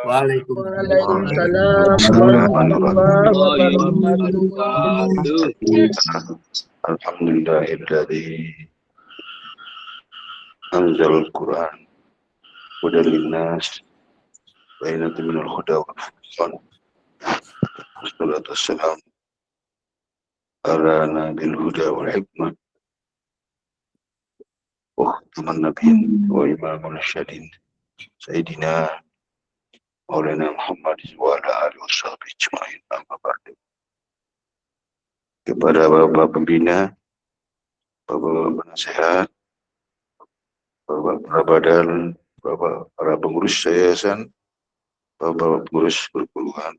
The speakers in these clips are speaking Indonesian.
Waalaikumsalam Bismillahirrahmanirrahim. warahmatullahi wabarakatuh. Alhamdulillahilladzi anzalal Qur'an hudan linnas bayyinatin minal huda wal furqan. Wassalatu wassalamu ala nabil huda wal hikmah wa khataman nabiyyin wa imamul mursalin sayyidina Maulana Muhammad wa ala alihi washabbihi ajma'in. Amma ba'du. Kepada Bapak pembina, Bapak penasehat, Bapak Prabadal, Bapak para pengurus yayasan, Bapak pengurus perguruan,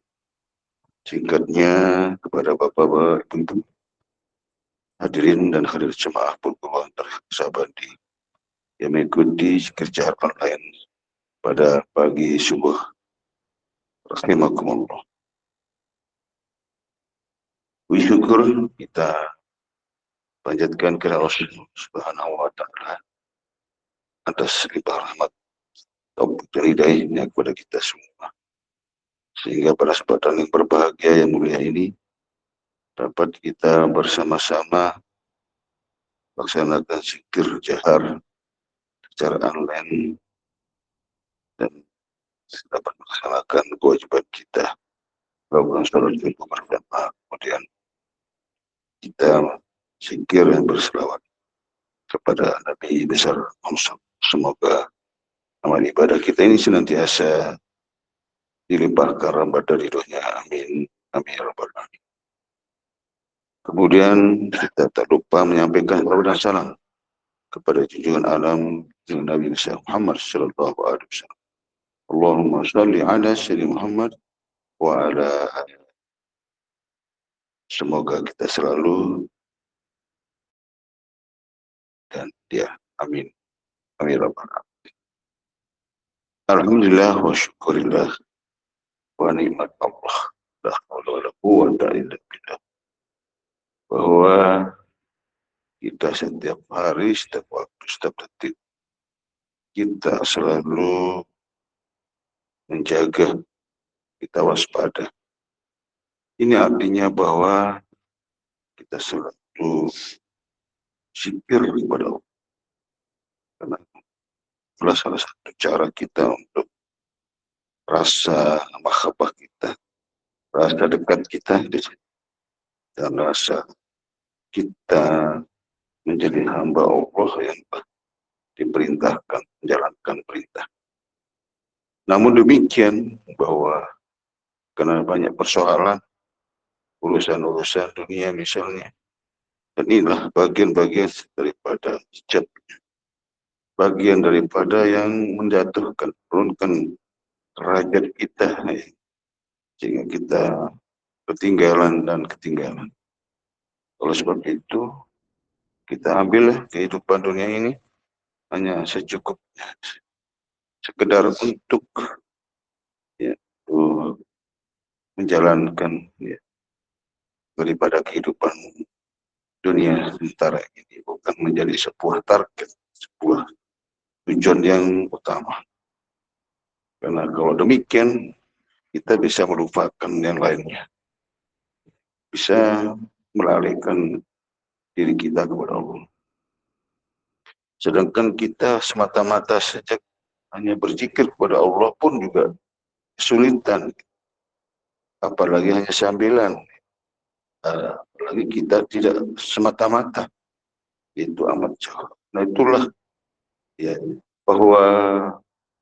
singkatnya kepada Bapak-Bapak, Ibu, hadirin dan hadirat jemaah perguruan Tersabandi yang mengikuti kerja online pada pagi subuh. Rahimakumullah. Puji syukur kita panjatkan kepada Allah Subhanahu wa Ta'ala atas limpah rahmat taufik dan hidayahnya kepada kita semua, sehingga pada kesempatan yang berbahagia yang mulia ini dapat kita bersama-sama laksanakan zikir jahar secara online dan dapat melaksanakan kewajiban kita melakukan sholat Jumat berjamaah, kemudian kita zikir yang berselawat kepada Nabi besar Muhammad. Semoga amal ibadah kita ini senantiasa dilimpahkan rahmat dari ridhonya. Amin. Amin ya rabbal alamin. Kemudian kita tak lupa menyampaikan salam kepada junjungan alam Nabi besar Muhammad sallallahu alaihi wasallam. Allahumma shalli ala sayyidina Muhammad wa ala alihi. Semoga kita selalu dan dia. Amin. Amin rabbal alamin. Alhamdulillah wa syukurillah wa ni'mat Allah. La haula wala quwwata illa billah. Bahwa kita setiap hari, setiap waktu, setiap detik kita selalu menjaga, kita waspada. Ini artinya bahwa kita selalu zikir kepada Allah. Karena itulah salah satu cara kita untuk rasa mahabbah kita, rasa dekat kita, dan rasa kita menjadi hamba Allah yang diperintahkan menjalankan perintah. Namun demikian, bahwa karena banyak persoalan, urusan-urusan dunia misalnya, dan inilah bagian-bagian daripada hijab, bagian daripada yang menjatuhkan, turunkan derajat kita, sehingga kita ketinggalan dan ketinggalan. Oleh sebab itu, kita ambil kehidupan dunia ini hanya secukupnya, sekedar untuk menjalankan daripada kehidupan dunia sementara ini, bukan menjadi sebuah target, sebuah tujuan yang utama. Karena kalau demikian, kita bisa melupakan yang lainnya, bisa melalaikan diri kita kepada Allah. Sedangkan kita semata-mata sejak hanya berzikir kepada Allah pun juga kesulitan, apalagi hanya sambilan. Apalagi kita tidak semata-mata, itu amat jauh. Nah itulah ya, bahwa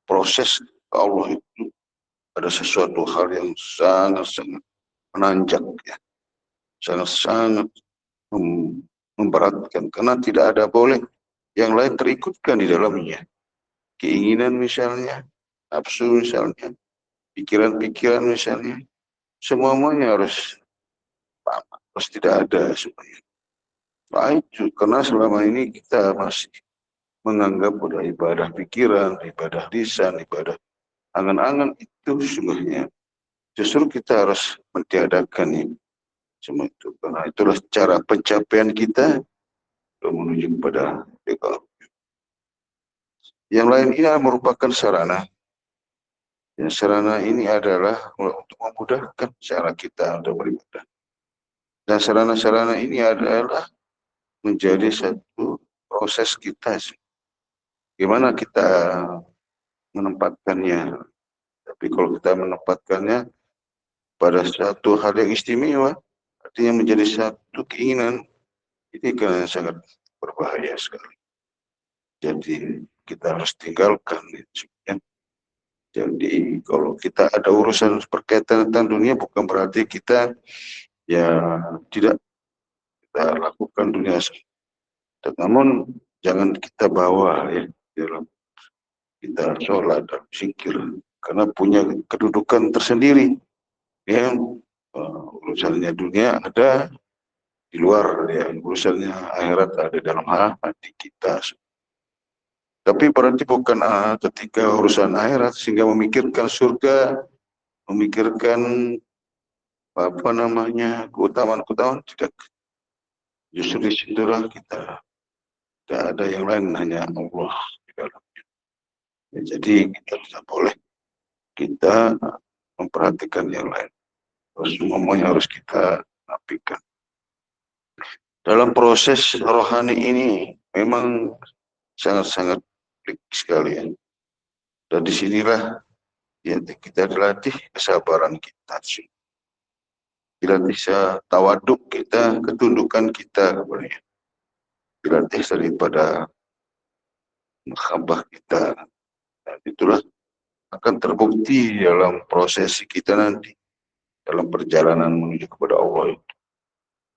proses Allah itu ada sesuatu hal yang sangat-sangat menanjak, ya, sangat-sangat memberatkan, karena tidak ada boleh yang lain terikutkan di dalamnya. Keinginan misalnya, nafsu misalnya, pikiran-pikiran misalnya, semuanya harus tidak ada semuanya. Nah itu karena selama ini kita masih menganggap pada ibadah pikiran, ibadah lisan, ibadah angan-angan itu sungguhnya justru kita harus mentiadakan semua itu, karena itulah cara pencapaian kita untuk menuju kepada Allah. Yang lain ini merupakan sarana Ya, sarana ini adalah untuk memudahkan cara kita untuk beribadah. Dan sarana-sarana ini adalah menjadi satu proses kita. Gimana kita menempatkannya. Tapi kalau kita menempatkannya pada satu hal yang istimewa, artinya menjadi satu keinginan, ini kan sangat berbahaya sekali. Jadi kita harus tinggalkan itu. Ya. Jadi kalau kita ada urusan berkaitan tentang dunia, bukan berarti kita ya tidak kita lakukan dunia. Namun jangan kita bawa ya dalam kita sholat dan zikir, karena punya kedudukan tersendiri. Ya, urusannya dunia ada di luar, ya urusannya akhirat ada dalam hati kita. Tapi berarti bukan ketika urusan akhirat sehingga memikirkan surga, memikirkan apa namanya keutamaan-keutamaan, tidak. Justru disitulah kita tidak ada yang lain, hanya Allah di dalamnya. Ya, jadi kita tidak boleh kita memperhatikan yang lain. Semuanya harus kita nafikan. Dalam proses rohani ini memang sangat-sangat pelik sekali ya. Dan disinilah ya, kita dilatih kesabaran kita, dilatih tawaduk kita, ketundukan kita kepadanya, dilatih daripada mahabbah kita. Dan itulah akan terbukti dalam prosesi kita nanti, dalam perjalanan menuju kepada Allah itu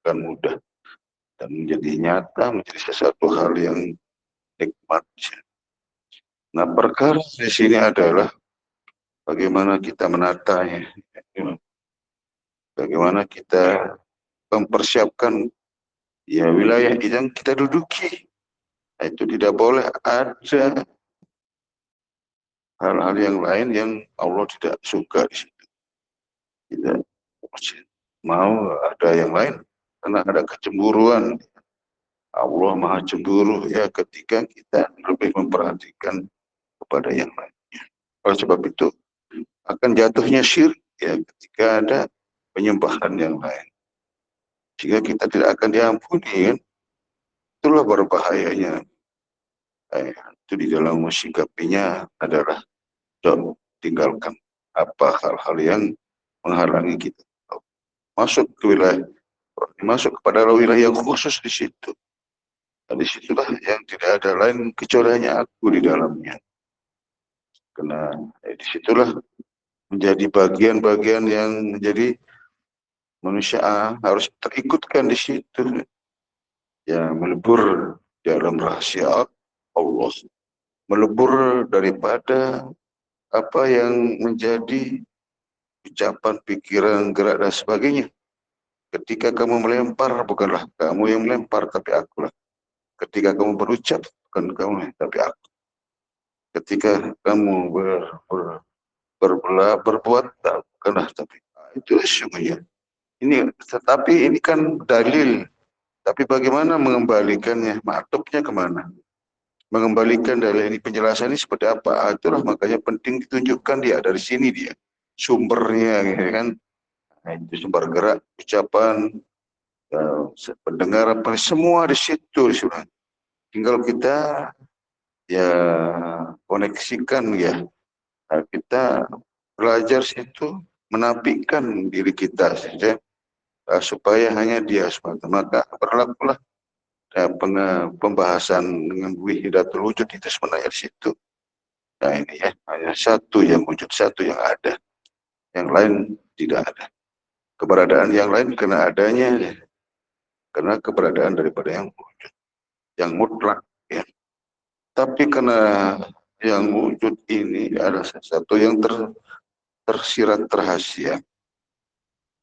akan mudah dan menjadi nyata, menjadi sesuatu hal yang nikmat. Nah, perkara di sini adalah bagaimana kita menatanya, bagaimana kita mempersiapkan ya wilayah yang kita duduki. Nah, itu tidak boleh ada hal-hal yang lain yang Allah tidak suka di situ. Tidak mau ada yang lain karena ada kecemburuan. Allah Maha Cemburu ya ketika kita lebih memperhatikan kepada yang lain. Oleh sebab itu akan jatuhnya syirik ya ketika ada penyembahan yang lain. Jika kita tidak akan diampuni kan, itulah berbahayanya. Itu di dalam mensikapinya adalah tinggalkan apa hal-hal yang menghalangi kita masuk ke wilayah, masuk kepada wilayah yang khusus di situ. Dan disitulah yang tidak ada lain kecuali hanya aku di dalamnya. Karena disitulah menjadi bagian-bagian yang menjadi manusia harus terikutkan di situ. Ya, melebur dalam rahasia Allah, melebur daripada apa yang menjadi ucapan, pikiran, gerak dan sebagainya. Ketika kamu melempar, bukanlah kamu yang melempar, tapi akulah. Ketika kamu berucap, bukan kamu, tapi aku. Ketika kamu berbuat, bukanlah, tapi itu semuanya. Ini, tetapi ini kan dalil. Tapi bagaimana mengembalikannya? Maktubnya kemana? Mengembalikan dalil ini, penjelasan ini seperti apa? Itulah makanya penting ditunjukkan dia dari sini dia sumbernya, gitu kan? Nah, itu sumber gerak, ucapan, pendengaran, semua di situ. Tinggal kita ya koneksikan ya. Nah, kita belajar situ menafikan diri kita saja supaya hanya dia semata. Maka berlakulah pembahasan dengan wihidatul wujud itu sebenarnya di situ. Nah ini ya, hanya satu yang wujud, satu yang ada. Yang lain tidak ada. Keberadaan yang lain karena adanya, ya. Karena keberadaan daripada yang wujud, yang mutlak. Ya. Tapi karena yang wujud ini ada sesuatu yang tersirat rahasia.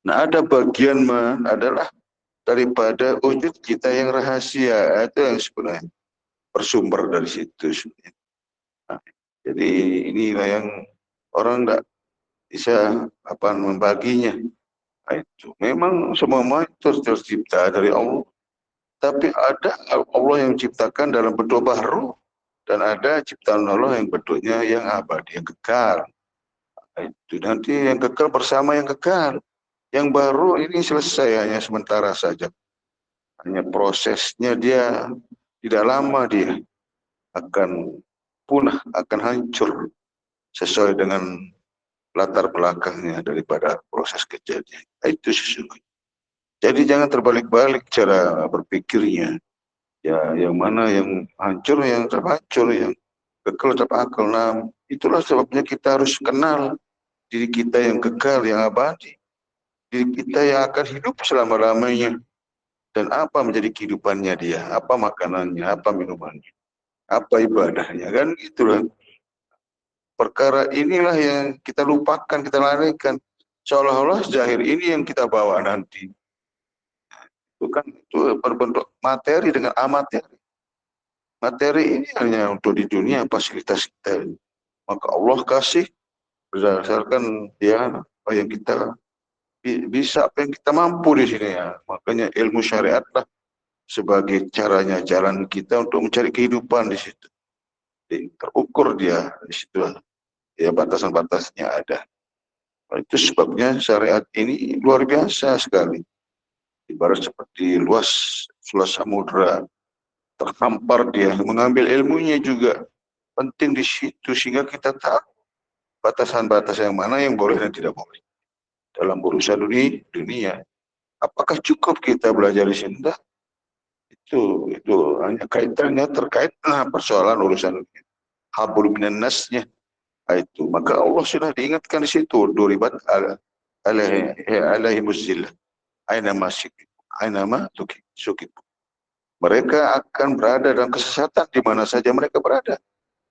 Nah ada bagian adalah daripada wujud kita yang rahasia, itu yang sebenarnya bersumber dari situ sebenarnya. Nah, jadi inilah yang orang tidak bisa membaginya. Nah, itu memang semua itu tercipta dari Allah, tapi ada Allah yang menciptakan dalam bentuk baru dan ada ciptaan Allah yang bentuknya yang abadi, yang kekal. Itu nanti yang kekal bersama yang kekal. Yang baru ini selesai hanya sementara saja. Hanya prosesnya dia tidak lama dia akan punah, akan hancur sesuai dengan latar belakangnya daripada proses kejadian. Itu sesungguhnya. Jadi jangan terbalik-balik cara berpikirnya. Ya, yang mana yang hancur, yang terhancur, yang kekal terpakal. Nah, itulah sebabnya kita harus kenal diri kita yang kekal, yang abadi. Diri kita yang akan hidup selama-lamanya. Dan apa menjadi kehidupannya dia, apa makanannya, apa minumannya, apa ibadahnya, kan itulah. Perkara inilah yang kita lupakan, kita larikan. Seolah-olah zahir ini yang kita bawa nanti. Itu kan itu berbentuk materi dengan amateri. Materi ini hanya untuk di dunia fasilitas kita. Maka Allah kasih berdasarkan ya apa yang kita bisa, apa yang kita mampu di sini ya. Makanya ilmu syariatlah sebagai caranya jalan kita untuk mencari kehidupan di situ. Terukur dia di situ ya, batasan-batasnya ada. Itu sebabnya syariat ini luar biasa sekali. Ibarat seperti luas samudra, terhampar dia, mengambil ilmunya juga penting di situ sehingga kita tahu batasan-batas yang mana yang boleh dan tidak boleh dalam urusan dunia. Apakah cukup kita belajar di sini? Itu hanya kaitannya terkait persoalan urusan hablum minan nasnya. Itu maka Allah sudah diingatkan di situ, duribat alaihi muzillah aina masik aina ma sukib. Mereka akan berada dalam kesesatan di mana saja mereka berada,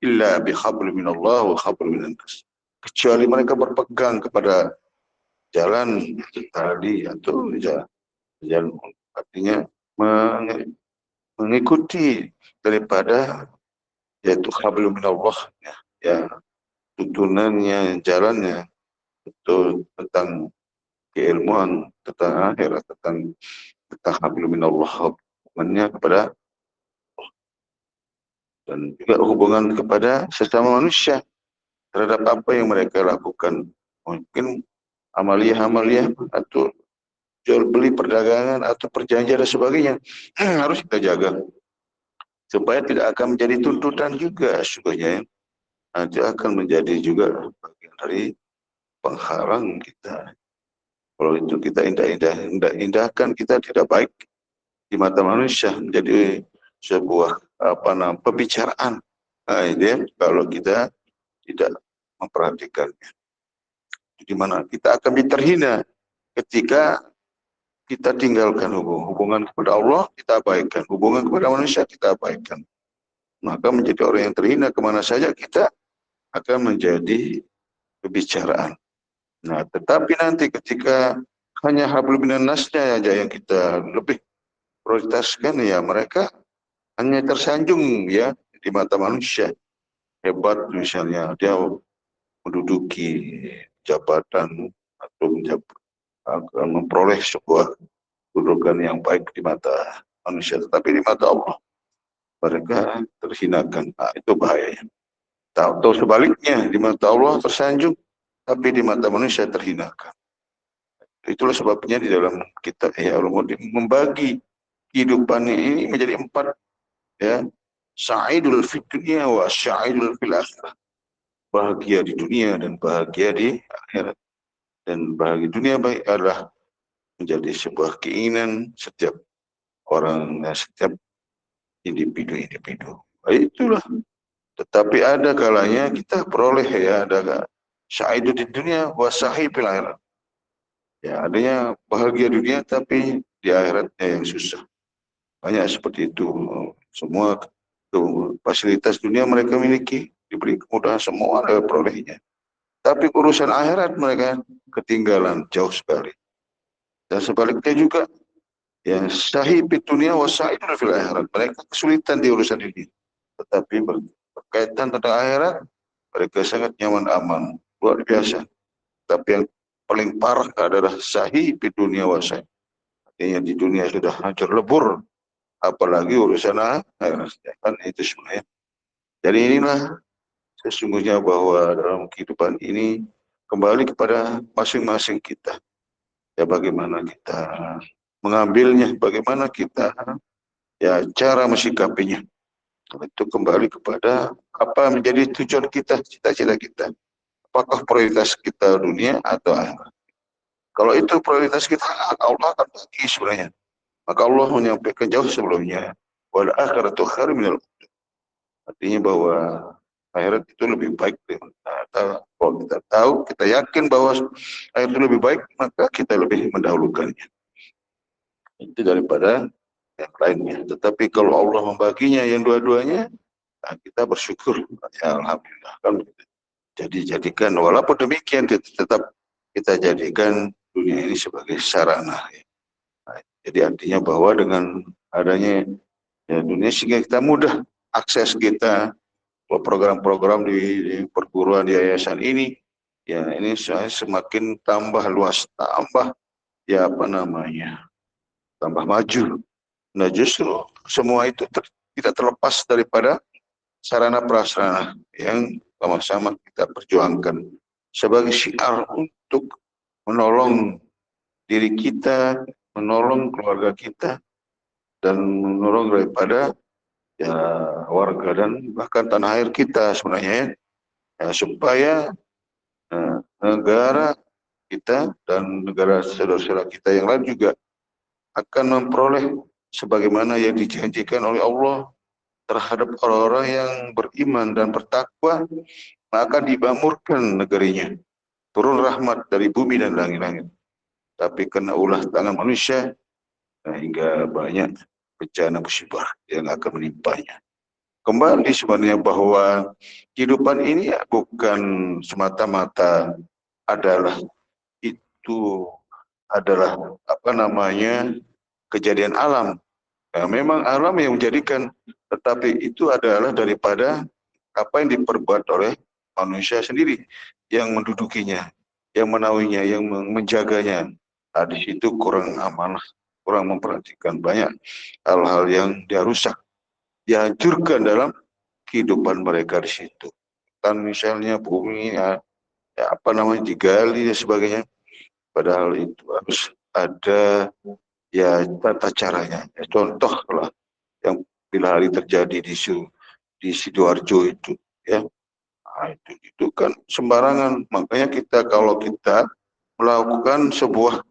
illa bihablum minallah wa hablum minan nas, kecuali mereka berpegang kepada jalan itu tadi, atau jalan artinya mengikuti daripada yaitu hablum minallah ya, ya tuntunannya, jalannya itu tentang keilmuan, tentang akhirat, tentang hablum minallah, hubungannya kepada dan juga hubungan kepada sesama manusia terhadap apa yang mereka lakukan. Mungkin amalia-amalia atau jual beli perdagangan atau perjanjian dan sebagainya harus kita jaga supaya tidak akan menjadi tuntutan juga sesungguhnya. Nanti akan menjadi juga bagian dari penghalang kita. Kalau itu kita indahkan, kita tidak baik di mata manusia, menjadi sebuah pembicaraan. Nah, ini kalau kita tidak memperhatikannya, di mana kita akan terhina ketika kita tinggalkan hubungan kepada Allah, kita abaikan hubungan kepada manusia, kita abaikan, maka menjadi orang yang terhina kemana saja kita akan menjadi pembicaraan. Nah, tetapi nanti ketika hanya hablum minan nasnya aja yang kita lebih prioritaskan, ya mereka hanya tersanjung ya di mata manusia. Hebat misalnya dia menduduki jabatan atau akan memperoleh sebuah kedudukan yang baik di mata manusia, tetapi di mata Allah mereka terhinakan. Nah, itu bahayanya. Atau sebaliknya, di mata Allah tersanjung, tapi di mata manusia terhinakan. Itulah sebabnya di dalam kitab Ihya Ulumuddin membagi kehidupan ini menjadi 4 ya. Sa'idul fid dunya wa sa'idul fil akhirah. Bahagia di dunia dan bahagia di akhirat. Dan bahagia dunia baik adalah menjadi sebuah keinginan setiap orang, setiap individu-individu. Itulah. Tetapi ada kalanya kita peroleh ya, ada sa'idul di dunia wa sa'idul fil akhirat. Ya, adanya bahagia dunia tapi di akhiratnya yang susah. Banyak seperti itu. Semua fasilitas dunia mereka miliki, diberi kemudahan, semua ada perolehnya. Tapi urusan akhirat mereka ketinggalan jauh sekali. Dan sebaliknya juga, ya sahih di dunia wa sa'idun fil akhirat. Mereka kesulitan di urusan ini. Tetapi berkaitan tentang akhirat, mereka sangat nyaman aman, luar biasa. Tapi yang paling parah adalah sahih di dunia wa sa'id. Artinya di dunia sudah hancur lebur, apalagi urusan akhirat. Kan itu sebenarnya. Jadi inilah sesungguhnya bahwa dalam kehidupan ini kembali kepada masing-masing kita. Ya bagaimana kita mengambilnya, bagaimana kita ya cara mensikapinya. Itu kembali kepada apa menjadi tujuan kita, cita-cita kita. Apakah prioritas kita dunia atau akhirat? Kalau itu prioritas kita, Allah akan bagi sebenarnya. Maka Allah menyampaikan jauh sebelumnya, wal akhiratu khairum minal ula. Artinya bahwa akhirat itu lebih baik. Kalau kita tahu, kita yakin bahwa akhirat itu lebih baik, maka kita lebih mendahulukannya. Itu daripada yang lainnya. Tetapi kalau Allah membaginya yang dua-duanya, nah kita bersyukur. Ya alhamdulillah. Kan jadi jadikan, walaupun demikian tetap kita jadikan dunia ini sebagai sarana. Nah, jadi artinya bahwa dengan adanya ya, dunia sehingga kita mudah akses kita program-program di perguruan di yayasan ini, ya ini semakin tambah luas, tambah ya apa namanya, tambah maju. Nah justru semua itu tidak terlepas daripada sarana prasarana yang sama-sama kita perjuangkan sebagai syiar untuk menolong diri kita, menolong keluarga kita, dan menolong daripada ya warga dan bahkan tanah air kita sebenarnya ya, supaya negara kita dan negara saudara-saudara kita yang lain juga akan memperoleh sebagaimana yang dijanjikan oleh Allah terhadap orang-orang yang beriman dan bertakwa, maka dimakmurkan negerinya, turun rahmat dari bumi dan langit-langit. Tapi kena ulah tangan manusia, nah, hingga banyak bencana musibah yang akan menimpanya. Kembali sebenarnya bahwa kehidupan ini ya bukan semata-mata adalah itu adalah apa namanya kejadian alam. Nah, memang alam yang menjadikan, tetapi itu adalah daripada apa yang diperbuat oleh manusia sendiri yang mendudukinya, yang menaunginya, yang menjaganya. Nah, di situ kurang amanah, kurang memperhatikan banyak hal-hal yang dia rusak, dihancurkan dalam kehidupan mereka di situ. Dan misalnya bumi ya, ya apa namanya digali dan sebagainya. Padahal itu harus ada ya tata caranya. Ya, contoh lah yang bila hari terjadi di Sidoarjo itu, ya, nah, itu kan sembarangan. Makanya kita kalau kita melakukan sebuah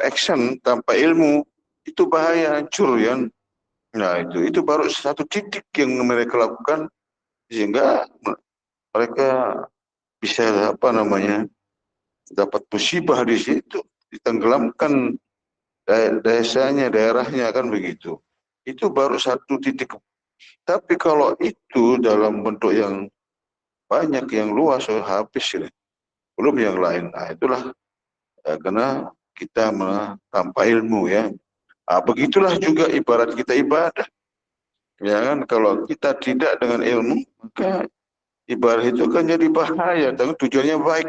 action tanpa ilmu itu bahaya, hancur ya. Nah itu baru satu titik yang mereka lakukan sehingga mereka bisa apa namanya dapat musibah di situ, ditenggelamkan desanya, daerahnya kan begitu. Itu baru satu titik. Tapi kalau itu dalam bentuk yang banyak, yang luas, habis ini. Belum yang lain. Nah itulah karena kita tanpa ilmu ya. Nah, begitulah juga ibarat kita ibadah. Ya kan, kalau kita tidak dengan ilmu, maka ibadah itu kan jadi bahaya. Tapi tujuannya baik,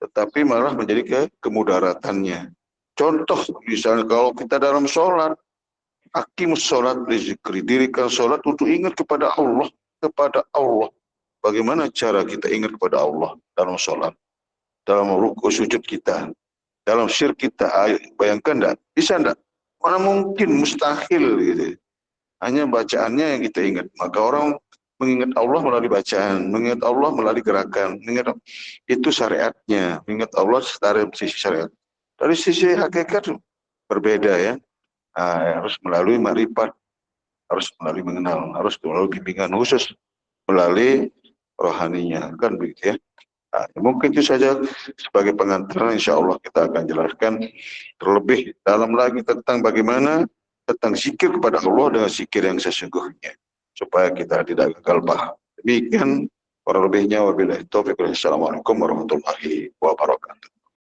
tetapi malah menjadi kemudaratannya. Contoh misalnya kalau kita dalam sholat, aqimus sholat lizikri, dirikan sholat untuk ingat kepada Allah, kepada Allah. Bagaimana cara kita ingat kepada Allah dalam sholat, dalam ruku sujud kita, dalam syirik kita? Ayo, bayangkan enggak? Bisa enggak? Mana mungkin, mustahil gitu. Hanya bacaannya yang kita ingat. Maka orang mengingat Allah melalui bacaan, mengingat Allah melalui gerakan, mengingat itu syariatnya, mengingat Allah dari sisi syariat. Dari sisi hakikat berbeda ya. Nah, harus melalui makrifat, harus melalui mengenal, harus melalui bimbingan khusus, melalui rohaninya, kan begitu ya. Nah, mungkin itu saja sebagai pengantar, insya Allah kita akan jelaskan terlebih dalam lagi tentang bagaimana tentang zikir kepada Allah dengan zikir yang sesungguhnya, supaya kita tidak gagal paham. Demikian kurang lebihnya, wabillahi taufiq. Assalamualaikum warahmatullahi wabarakatuh.